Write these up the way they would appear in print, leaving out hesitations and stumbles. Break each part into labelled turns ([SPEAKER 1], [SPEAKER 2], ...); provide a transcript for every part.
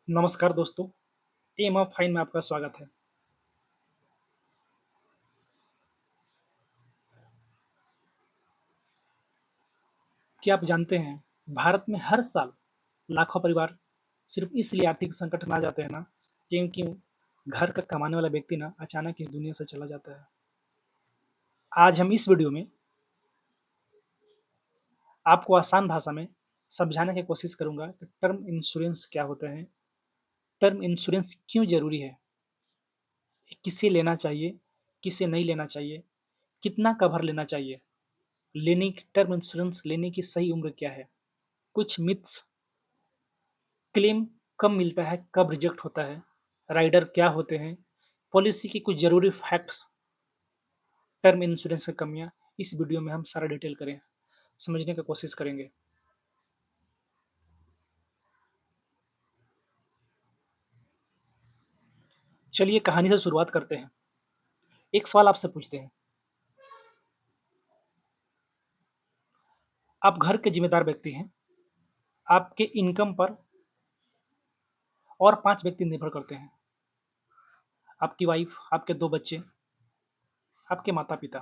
[SPEAKER 1] नमस्कार दोस्तों, M of fine में आपका स्वागत है। क्या आप जानते हैं, भारत में हर साल लाखों परिवार सिर्फ इसलिए आर्थिक संकट में आ जाते हैं ना, क्योंकि घर का कमाने वाला व्यक्ति ना अचानक इस दुनिया से चला जाता है। आज हम इस वीडियो में आपको आसान भाषा में समझाने की कोशिश करूंगा कि टर्म इंश्योरेंस क्या होता है, टर्म इंश्योरेंस क्यों जरूरी है, किसे लेना चाहिए, किसे नहीं लेना चाहिए, कितना कवर लेना चाहिए, लेने की टर्म इंश्योरेंस लेने की सही उम्र क्या है, कुछ मिथ्स, क्लेम कब मिलता है, कब रिजेक्ट होता है, राइडर क्या होते हैं, पॉलिसी की कुछ जरूरी फैक्ट्स, टर्म इंश्योरेंस की कमियां, इस वीडियो में हम सारा डिटेल करें समझने की कोशिश करेंगे। चलिए कहानी से शुरुआत करते हैं। एक सवाल आपसे पूछते हैं, आप घर के जिम्मेदार व्यक्ति हैं, आपके इनकम पर और 5 व्यक्ति निर्भर करते हैं, आपकी वाइफ, आपके 2 बच्चे, आपके माता पिता।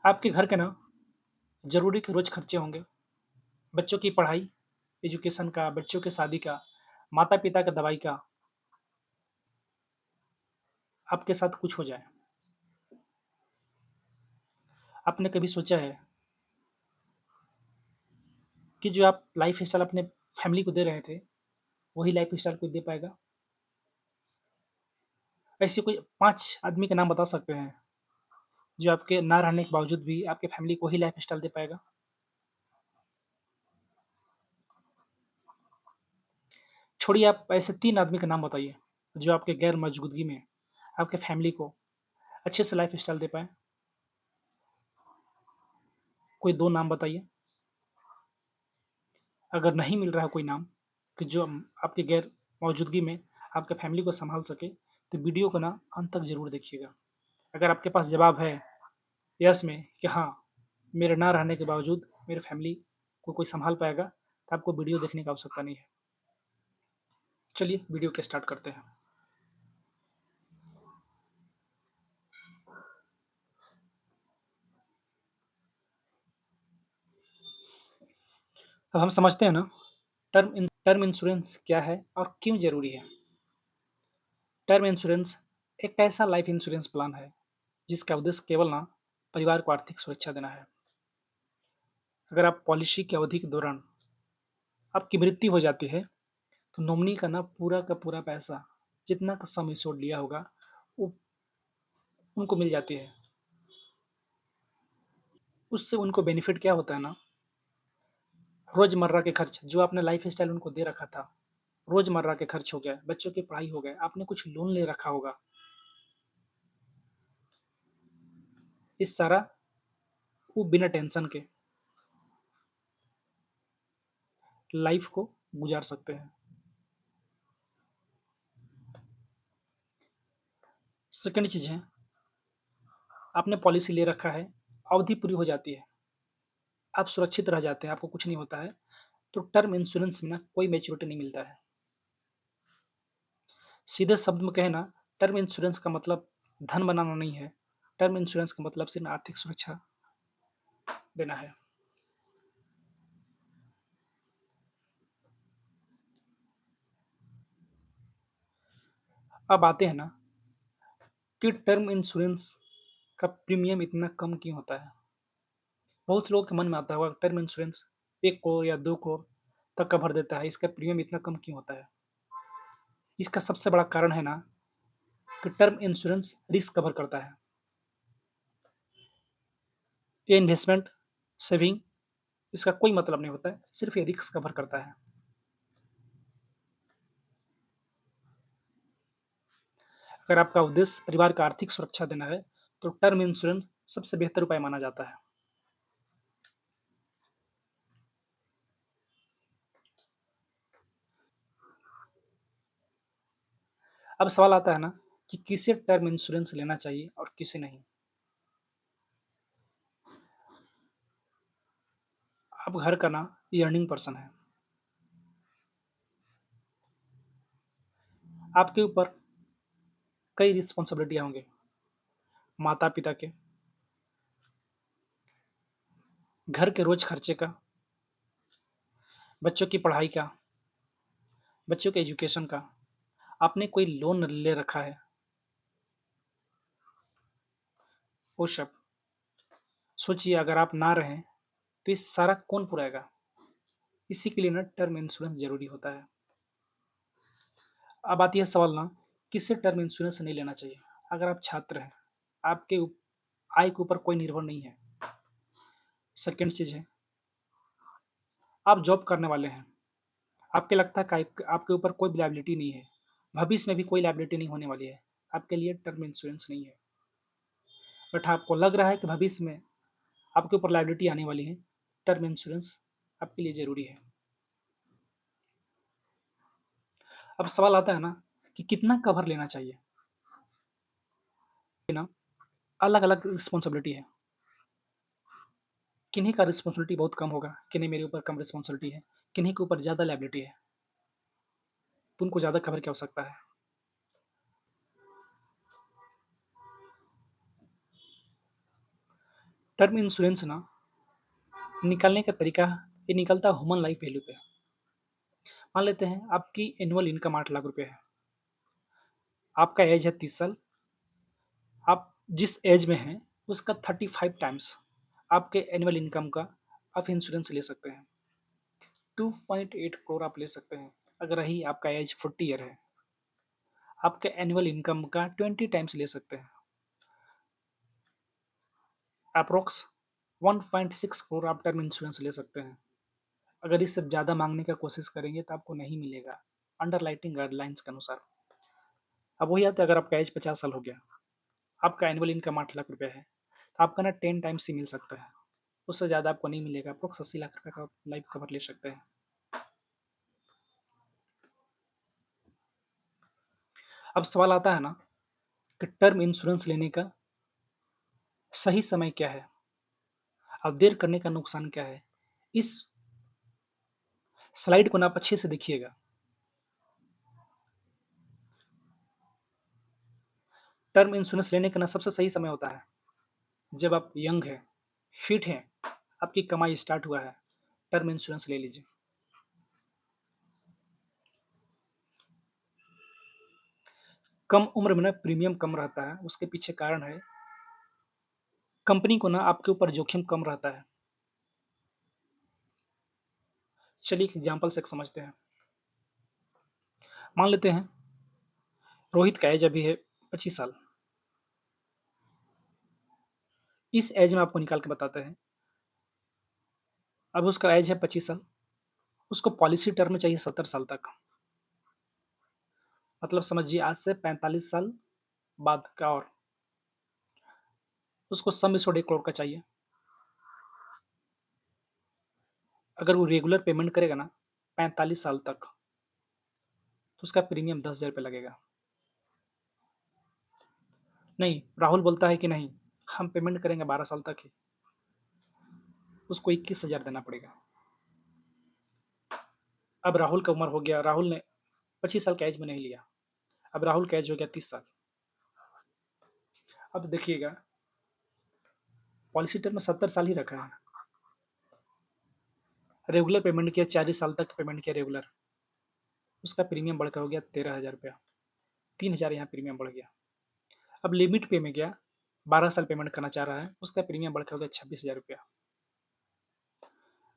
[SPEAKER 1] आपके घर के ना जरूरी के रोज खर्चे होंगे, बच्चों की पढ़ाई, एजुकेशन का, बच्चों की शादी का, माता पिता का दवाई का। आपके साथ कुछ हो जाए, आपने कभी सोचा है कि जो आप लाइफ स्टाइल अपने फैमिली को दे रहे थे, वही लाइफ स्टाइल कोई दे पाएगा? ऐसे कोई 5 आदमी के नाम बता सकते हैं जो आपके ना रहने के बावजूद भी आपके फैमिली को वही लाइफ स्टाइल दे पाएगा? छोड़िए, आप ऐसे 3 आदमी के नाम बताइए जो आपके गैर मौजूदगी में आपके फैमिली को अच्छे से लाइफ स्टाइल दे पाए। कोई 2 नाम बताइए। अगर नहीं मिल रहा है कोई नाम कि जो आपके गैर मौजूदगी में आपके फैमिली को संभाल सके, तो वीडियो को ना अंत तक जरूर देखिएगा। अगर आपके पास जवाब है यस में कि हाँ, मेरे ना रहने के बावजूद मेरे फैमिली को कोई संभाल पाएगा, तो आपको वीडियो देखने की आवश्यकता नहीं है। चलिए वीडियो के स्टार्ट करते हैं। अब हम समझते हैं ना, टर्म इंश्योरेंस क्या है और क्यों जरूरी है। टर्म इंश्योरेंस एक ऐसा लाइफ इंश्योरेंस प्लान है जिसका उद्देश्य केवल ना परिवार को आर्थिक सुरक्षा देना है। अगर आप पॉलिसी की अवधि के दौरान आपकी मृत्यु हो जाती है, तो नॉमिनी का ना पूरा का पूरा पैसा, जितना का सम इंश्योर्ड लिया होगा, वो उनको मिल जाती है। उससे उनको बेनिफिट क्या होता है ना, रोजमर्रा के खर्च जो आपने लाइफ स्टाइल उनको दे रखा था, रोजमर्रा के खर्च हो गए, बच्चों की पढ़ाई हो गए, आपने कुछ लोन ले रखा होगा, इस सारा वो बिना टेंशन के लाइफ को गुजार सकते हैं। सेकंड चीज है, आपने पॉलिसी ले रखा है, अवधि पूरी हो जाती है, आप सुरक्षित रह जाते हैं, आपको कुछ नहीं होता है, तो टर्म इंश्योरेंस में ना कोई मैच्योरिटी नहीं मिलता है। सीधे शब्द में कहें ना, टर्म इंश्योरेंस का मतलब धन बनाना नहीं है, टर्म इंश्योरेंस का मतलब सिर्फ आर्थिक सुरक्षा देना है। अब आते हैं ना कि टर्म इंश्योरेंस का प्रीमियम इतना कम क्यों होता है। बहुत लोगों के मन में आता होगा टर्म इंश्योरेंस 1 करोड़ या 2 करोड़ तक कवर देता है, इसका प्रीमियम इतना कम क्यों होता है। इसका सबसे बड़ा कारण है ना कि टर्म इंश्योरेंस रिस्क कवर करता है। ये इन्वेस्टमेंट, सेविंग, इसका कोई मतलब नहीं होता है, सिर्फ ये रिस्क कवर करता है। अगर आपका उद्देश्य परिवार का आर्थिक सुरक्षा देना है, तो टर्म इंश्योरेंस सबसे बेहतर उपाय माना जाता है। अब सवाल आता है ना कि किसे टर्म इंश्योरेंस लेना चाहिए और किसे नहीं। आप घर का ना अर्निंग पर्सन है, आपके ऊपर कई रिस्पॉन्सिबिलिटियाँ होंगी, माता-पिता के, घर के रोज़ खर्चे का, बच्चों की पढ़ाई का, बच्चों के एजुकेशन का, आपने कोई लोन ले रखा है, वो सब। सोचिए अगर आप ना रहें, तो ये सारा कौन पुराएगा? इसी के लिए ना टर्म इंश्योरेंस ज़रूरी होता है। अब आती है सवाल ना, किससे टर्म इंश्योरेंस नहीं लेना चाहिए? अगर आप छात्र हैं, आपके आय के ऊपर कोई निर्भर नहीं है। सेकंड चीज़ है, आप जॉब करने वाले हैं, आपके लगता है कि आपके ऊपर कोई लायबिलिटी नहीं है, भविष्य में भी कोई लायबिलिटी नहीं होने वाली है, आपके लिए टर्म इंश्योरेंस नहीं है। बट आपको लग रहा है कि भविष्य में आपके ऊपर लायबिलिटी आने वाली है, टर्म इंश्योरेंस आपके लिए ज़रूरी है। अब सवाल आता है ना कि कितना कवर लेना चाहिए? ना अलग-अलग रिस्पॉन्सिबिलिटी है। किन्हीं का रिस्पॉन्सिबिलिटी बहुत कम होगा, किन्हीं मेरे ऊपर कम रिस्पॉन्सिबिलिटी है, किन्हीं के ऊपर ज़्यादा लायबिलिटी है, तो उनको ज़्यादा कवर की आवश्यकता है। टर्म इंश्योरेंस ना निकालने का तरीका, ये निकलता है ह्यूमन लाइफ वैल्यू पे। मान लेते हैं आपकी एनुअल इनकम 8 लाख रुपए है, आपका एज है 30 साल, आप जिस एज में हैं उसका 35 टाइम्स आपके एनुअल इनकम का आप इंश्योरेंस ले सकते हैं। 2.8 करोड़ आप ले सकते हैं। अगर रही आपका एज 40 ईयर है, आपके एनुअल इनकम का 20 टाइम्स ले सकते हैं। अप्रोक्स 1.6 करोड़ आप टर्म इंश्योरेंस ले सकते हैं। अगर इससे ज़्यादा मांगने का कोशिश करेंगे तो आपको नहीं मिलेगा, अंडरराइटिंग गाइडलाइंस के अनुसार। अब वही आता है, अगर आपका एज 50 साल हो गया, आपका एनुअल इनकम 8 लाख रुपए है, तो आपका ना 10 टाइम्स ही मिल सकता है, उससे ज़्यादा आपको नहीं मिलेगा। अप्रोक्स 80 लाख रुपए का लाइफ कवर ले सकते हैं। अब सवाल आता है ना कि टर्म इंश्योरेंस लेने का सही समय क्या है? अब देर करने का नुकसान क्या है? इस स्लाइड को ना आप अच्छे से देखिएगा। टर्म इंश्योरेंस लेने का ना सबसे सही समय होता है जब आप यंग हैं, फिट हैं, आपकी कमाई स्टार्ट हुआ है, टर्म इंश्योरेंस ले लीजिए। कम उम्र में ना प्रीमियम कम रहता है, उसके पीछे कारण है, कंपनी को ना आपके ऊपर जोखिम कम रहता है। चलिए एक एग्जांपल से एक समझते हैं। मान लेते हैं रोहित का एज अभी है 25 साल। इस एज में आपको निकाल के बताते हैं। अब उसका एज है 25 साल, उसको पॉलिसी टर्म चाहिए 70 साल तक। मतलब समझिए आज से 45 साल बाद का, और उसको सम एश्योर्ड 1 करोड़ का चाहिए। अगर वो रेगुलर पेमेंट करेगा ना 45 साल तक, तो उसका प्रीमियम 10,000 रुपये लगेगा। नहीं, राहुल बोलता है कि नहीं, हम पेमेंट करेंगे 12 साल तक ही, उसको 21,000 देना पड़ेगा। अब राहुल का उम्र हो गया, राहुल ने 25 साल का एज में नहीं लिया, अब राहुल का एज हो गया 30 साल। अब देखिएगा, पॉलिसी टर्म में 70 साल ही रखा है, रेगुलर पेमेंट किया 40 साल तक पेमेंट किया रेगुलर, उसका प्रीमियम बढ़कर हो गया 13,000 रुपया, 3,000 यहाँ प्रीमियम बढ़ गया। अब लिमिट पे में गया, 12 साल पेमेंट करना चाह रहा है, उसका प्रीमियम बढ़कर हो गया 26,000 रुपया।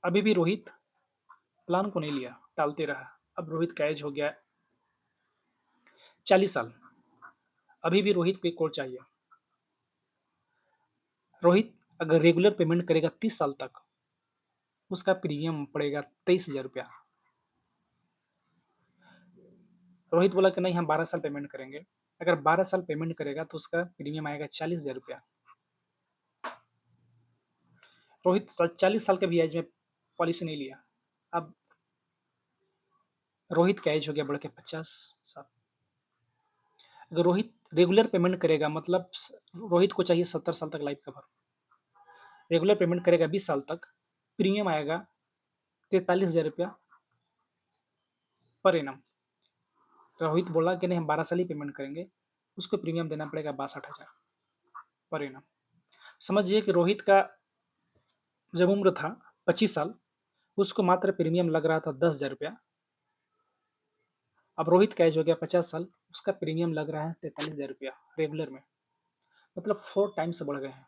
[SPEAKER 1] अभी भी रोहित प्लान को नहीं लिया, टालते रहा। अब रोहित का एज हो गया 40 साल, अभी भी रोहित को 1 करोड़ चाहिए। रोहित अगर रेगुलर पेमेंट करेगा 30 साल तक, उसका प्रीमियम पड़ेगा 23,000 रुपया। रोहित बोला कि नहीं हम 12 साल पेमेंट करेंगे, अगर 12 साल पेमेंट करेगा तो उसका प्रीमियम आएगा 40,000 रुपया। रोहित 40 साल के भी एज में पॉलिसी नहीं लिया, अब रोहित का एज हो गया बढ़ के 50 साल। अगर रोहित रेगुलर पेमेंट करेगा, मतलब रोहित को चाहिए 70 साल तक लाइफ कवर, रेगुलर पेमेंट करेगा 20 साल तक, प्रीमियम आएगा 43,000 रुपया पर एनम। रोहित बोला कि नहीं हम 12 साल ही पेमेंट करेंगे, उसको प्रीमियम देना पड़ेगा 62,000 पर एनम। समझिए कि रोहित का जब उम्र था 25 साल, उसको मात्र प्रीमियम लग रहा था 10,000 रुपया। अब रोहित का एज हो गया 50 साल, उसका प्रीमियम लग रहा है 43,000 रुपया रेगुलर में, मतलब 4 टाइम्स बढ़ गए हैं।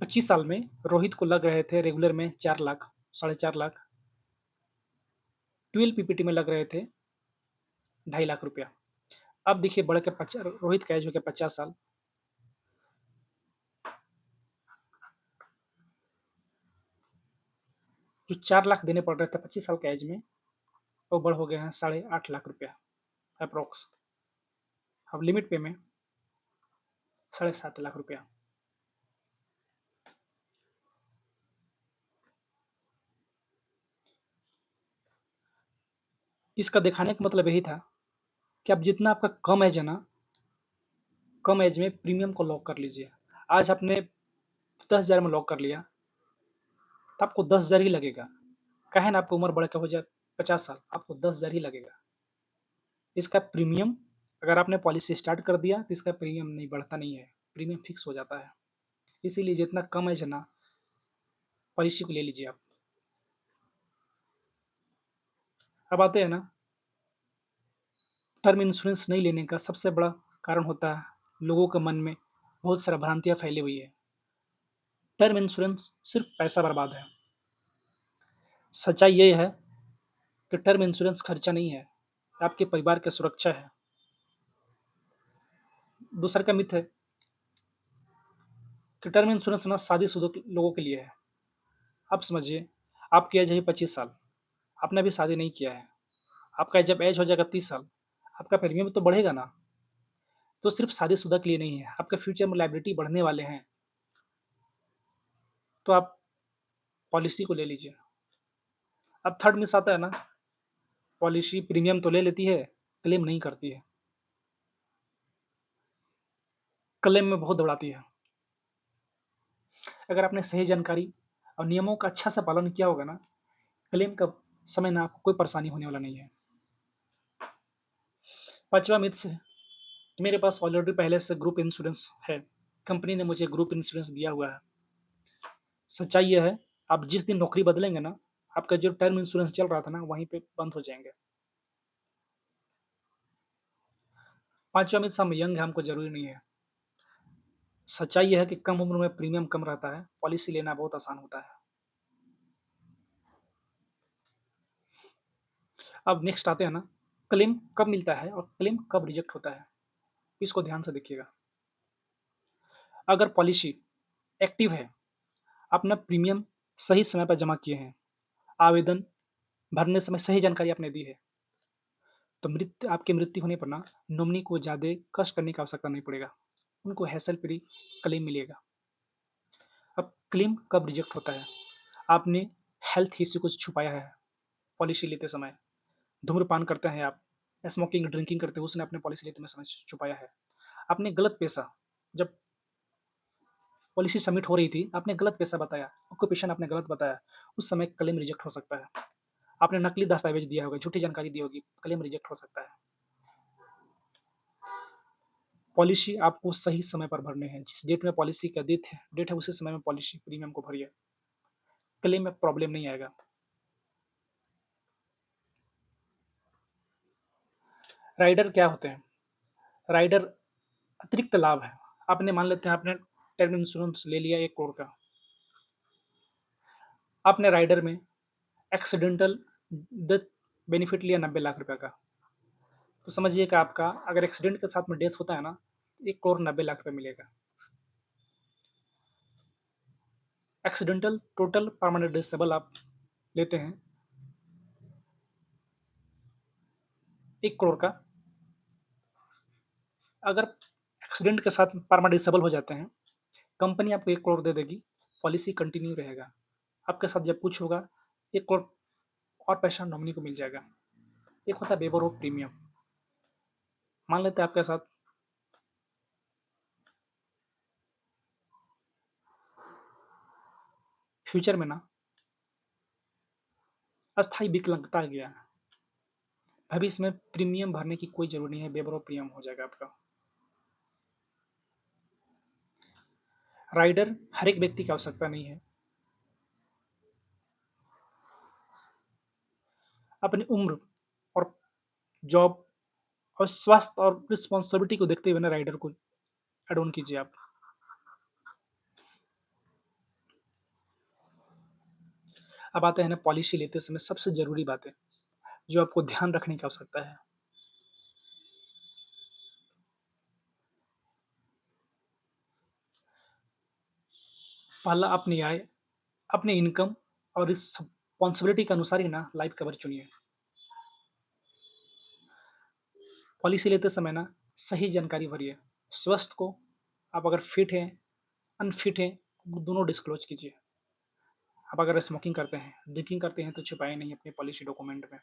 [SPEAKER 1] 25 साल में रोहित को लग रहे थे रेगुलर में 4 लाख, 4.5 लाख। 12 पीपीटी में लग रहे थे 2.5 लाख रुपया। अब देखिए बढ़ के रोहित का एज हो गया 50 साल, जो 4 लाख देने पड़ रहे थे 25 साल के एज में, वो बढ़ हो गए हैं 8.5 लाख रुपया अप्रोक्स। अब लिमिट पे में 7.5 लाख रुपया। इसका दिखाने का मतलब यही था कि अब जितना आपका कम एज है ना, कम एज में प्रीमियम को लॉक कर लीजिए। आज आपने 10,000 में लॉक कर लिया, तो आपको 10,000 ही लगेगा। कहे ना आपको उम्र बढ़ के हो जाए 50 साल, आपको 10,000 ही लगेगा। इसका प्रीमियम, अगर आपने पॉलिसी स्टार्ट कर दिया तो इसका प्रीमियम नहीं बढ़ता नहीं है, प्रीमियम फिक्स हो जाता है। इसीलिए जितना कम एज है ना, पॉलिसी को ले लीजिए आप। अब आते हैं ना, टर्म इंश्योरेंस नहीं लेने का सबसे बड़ा कारण होता है लोगों के मन में बहुत सारा भ्रांतियां फैली हुई है। टर्म इंश्योरेंस सिर्फ पैसा बर्बाद है। सच्चाई ये है कि टर्म इंश्योरेंस खर्चा नहीं है, आपके परिवार की सुरक्षा है। दूसरा का मिथ है कि टर्म इंश्योरेंस ना शादीशुदा लोगों के लिए है। आप समझिए, आपकी एज है 25 साल, आपने अभी शादी नहीं किया है, आपका जब एज हो जाएगा 30 साल, आपका प्रीमियम तो बढ़ेगा ना। तो सिर्फ शादीशुदा के लिए नहीं है, आपके फ्यूचर में लाइबिलिटी बढ़ने वाले हैं, तो आप पॉलिसी को ले लीजिए। अब थर्ड मिस आता है ना, पॉलिसी प्रीमियम तो ले लेती है, क्लेम नहीं करती है, क्लेम में बहुत दौड़ाती है। अगर आपने सही जानकारी और नियमों का अच्छा से पालन किया होगा ना, क्लेम का समय ना आपको कोई परेशानी होने वाला नहीं है। पांचवा मिथ है, मेरे पास ऑलरेडी पहले से ग्रुप इंश्योरेंस है, कंपनी ने मुझे ग्रुप इंश्योरेंस दिया हुआ है। सच्चाई यह है, आप जिस दिन नौकरी बदलेंगे ना, आपका जो टर्म इंश्योरेंस चल रहा था ना, वहीं पे बंद हो जाएंगे। पांचवा मिथ, हम यंग है, हमको जरूरी नहीं है। सच्चाई यह है कि कम उम्र में प्रीमियम कम रहता है, पॉलिसी लेना बहुत आसान होता है। अब नेक्स्ट आते हैं ना, क्लेम कब मिलता है और क्लेम कब रिजेक्ट होता है, इसको ध्यान से देखिएगा। अगर पॉलिसी एक्टिव है, अपना प्रीमियम सही समय पर जमा किए हैं, आवेदन भरने समय सही जानकारी आपने दी है, तो आपकी मृत्यु होने पर ना नॉमिनी को ज़्यादा कष्ट करने की आवश्यकता नहीं पड़ेगा, उनको हैसल फ्री क्लेम मिलेगा। अब क्लेम कब रिजेक्ट होता है, आपने हेल्थ इश्यू कुछ छुपाया है पॉलिसी लेते समय, धूम्रपान करते हैं आप, स्मोकिंग ड्रिंकिंग करते हैं, उसने अपने पॉलिसी लेते में समय छुपाया है। आपने गलत पैसा, जब पॉलिसी सबमिट हो रही थी आपने गलत पैसा बताया, ऑक्यूपेशन आपने गलत बताया, उस समय क्लेम रिजेक्ट हो सकता है। आपने नकली दस्तावेज दिया होगा, झूठी जानकारी दी होगी, क्लेम रिजेक्ट हो सकता है। पॉलिसी आपको सही समय पर भरने हैं, जिस डेट में पॉलिसी का डेट है उसी समय में पॉलिसी प्रीमियम को भरिए, क्लेम में प्रॉब्लम नहीं आएगा। राइडर क्या होते हैं, राइडर अतिरिक्त लाभ है। आपने मान लेते हैं आपने टर्म इंश्योरेंस ले लिया 1 करोड़ का, आपने राइडर में एक्सीडेंटल डेथ बेनिफिट लिया 90 लाख रुपए का, तो समझिए कि आपका अगर एक्सीडेंट के साथ में डेथ होता है ना, 1 करोड़ 90 लाख रुपए मिलेगा। एक्सीडेंटल टोटल परमानेंट डिसेबल आप लेते हैं 1 करोड़ का, अगर एक्सीडेंट के साथ परमानेंट डिसेबल हो जाते हैं, कंपनी आपको 1 करोड़ दे देगी, पॉलिसी कंटिन्यू रहेगा। आपके साथ जब कुछ होगा 1 करोड़ और पैसा नॉमिनी को मिल जाएगा। एक होता है वेवर ऑफ प्रीमियम, मान लेते हैं आपके साथ फ्यूचर में ना अस्थायी विकलांगता आ गया, भविष्य में प्रीमियम भरने की कोई ज़रूरत नहीं है, बेभरो प्रीमियम हो जाएगा आपका। राइडर हर एक व्यक्ति की आवश्यकता नहीं है। अपनी उम्र और जॉब और स्वास्थ्य और रिस्पॉन्सिबिलिटी को देखते हुए ना राइडर को ऐड ऑन कीजिए आप। अब आते हैं ना पॉलिसी लेते समय सबसे ज़रूरी बातें, जो आपको ध्यान रखने की आवश्यकता है। पहला अपनी आय, अपनी इनकम और रिस्पॉन्सिबिलिटी के अनुसार ही ना लाइफ कवर चुनिए। पॉलिसी लेते समय ना सही जानकारी भरिए। स्वस्थ को आप अगर फिट हैं, अनफिट हैं, वो दोनों डिस्क्लोज कीजिए। आप अगर स्मोकिंग करते हैं, ड्रिंकिंग करते हैं तो छुपाए नहीं अपने पॉलिसी डॉक्यूमेंट में।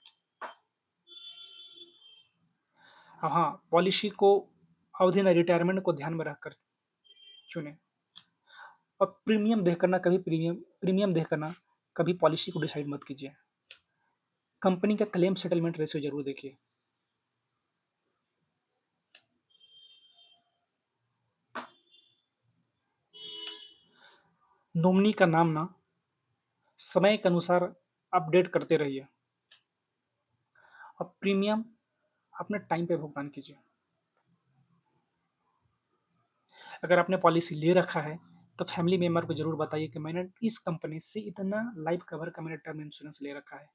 [SPEAKER 1] अब हाँ, पॉलिसी को अवधि न रिटायरमेंट को ध्यान में रखकर चुनें। और प्रीमियम प्रीमियम देखकर ना कभी पॉलिसी को डिसाइड मत कीजिए। कंपनी का क्लेम सेटलमेंट रेशियो जरूर देखिए। नॉमिनी का नाम ना समय के अनुसार अपडेट करते रहिए। और प्रीमियम अपने टाइम पे भुगतान कीजिए। अगर आपने पॉलिसी ले रखा है तो फैमिली मेंबर को जरूर बताइए कि मैंने इस कंपनी से इतना लाइफ कवर का मैंने टर्म इंश्योरेंस ले रखा है,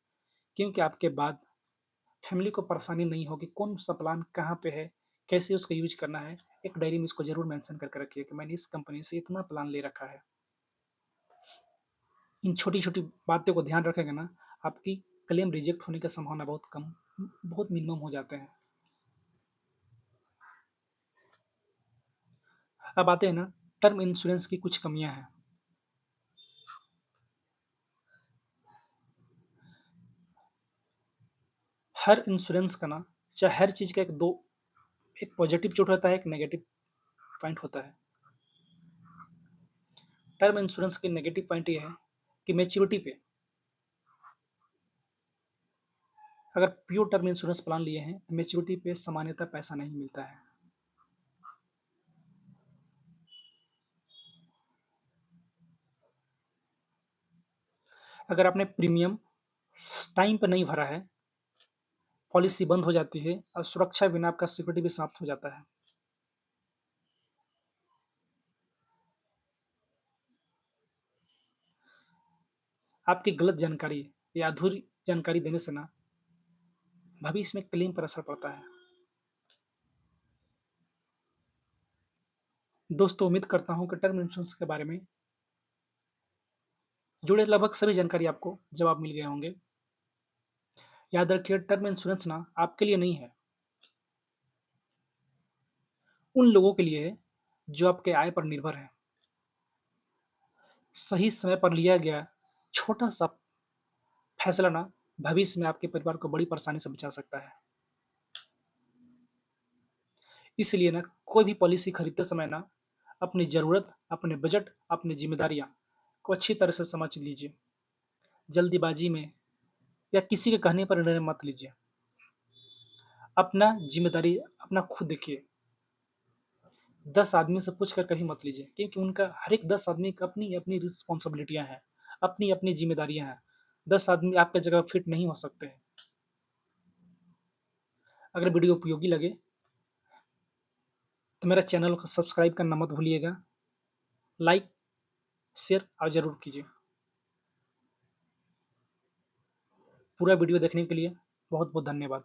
[SPEAKER 1] क्योंकि आपके बाद फैमिली को परेशानी नहीं होगी कौन सा प्लान कहाँ पे है, कैसे उसका यूज करना है। एक डायरी में इसको जरूर मेंशन करके रखिए कि मैंने इस कंपनी से इतना प्लान ले रखा है। इन छोटी छोटी बातों को ध्यान रखेंगे ना, आपकी क्लेम रिजेक्ट होने की संभावना बहुत कम, बहुत मिनिमम हो जाते हैं। अब आते हैं ना टर्म इंश्योरेंस की कुछ कमियां हैं। हर इंश्योरेंस का ना, चाहे हर चीज का एक पॉजिटिव चोट होता है, एक नेगेटिव पॉइंट होता है। टर्म इंश्योरेंस के नेगेटिव पॉइंट ये है कि मेच्योरिटी पे, अगर प्योर टर्म इंश्योरेंस प्लान लिए हैं तो मेच्योरिटी पे सामान्यतः पैसा नहीं मिलता है। अगर आपने प्रीमियम टाइम पर नहीं भरा है, पॉलिसी बंद हो जाती है और सुरक्षा बिना आपका सिक्योरिटी भी समाप्त हो जाता है। आपकी गलत जानकारी या अधूरी जानकारी देने से ना भविष्य में क्लेम पर असर पड़ता है। दोस्तों, उम्मीद करता हूँ कि टर्म इंश्योरेंस के बारे में जुड़े लगभग सभी जानकारी आपको जवाब मिल गए होंगे। याद रखिए, टर्म इंश्योरेंस ना आपके लिए नहीं है, उन लोगों के लिए है जो आपके आय पर निर्भर है। सही समय पर लिया गया छोटा सा फैसला ना भविष्य में आपके परिवार को बड़ी परेशानी से बचा सकता है। इसलिए ना कोई भी पॉलिसी खरीदते समय ना अपनी ज़रूरत, अपने बजट, अपनी जिम्मेदारियां को अच्छी तरह से समझ लीजिए। जल्दीबाजी में या किसी के कहने पर निर्णय मत लीजिए। अपना जिम्मेदारी अपना खुद देखिए। 10 आदमी से पूछ कर कभी मत लीजिए, क्योंकि उनका हर एक 10 आदमी की अपनी अपनी रिस्पॉन्सिबिलिटियां हैं, अपनी अपनी जिम्मेदारियां हैं। 10 आदमी आपके जगह फिट नहीं हो सकते हैं। अगर वीडियो उपयोगी लगे तो मेरा चैनल को सब्सक्राइब करना मत भूलिएगा। लाइक शेयर और ज़रूर कीजिए। पूरा वीडियो देखने के लिए बहुत बहुत धन्यवाद।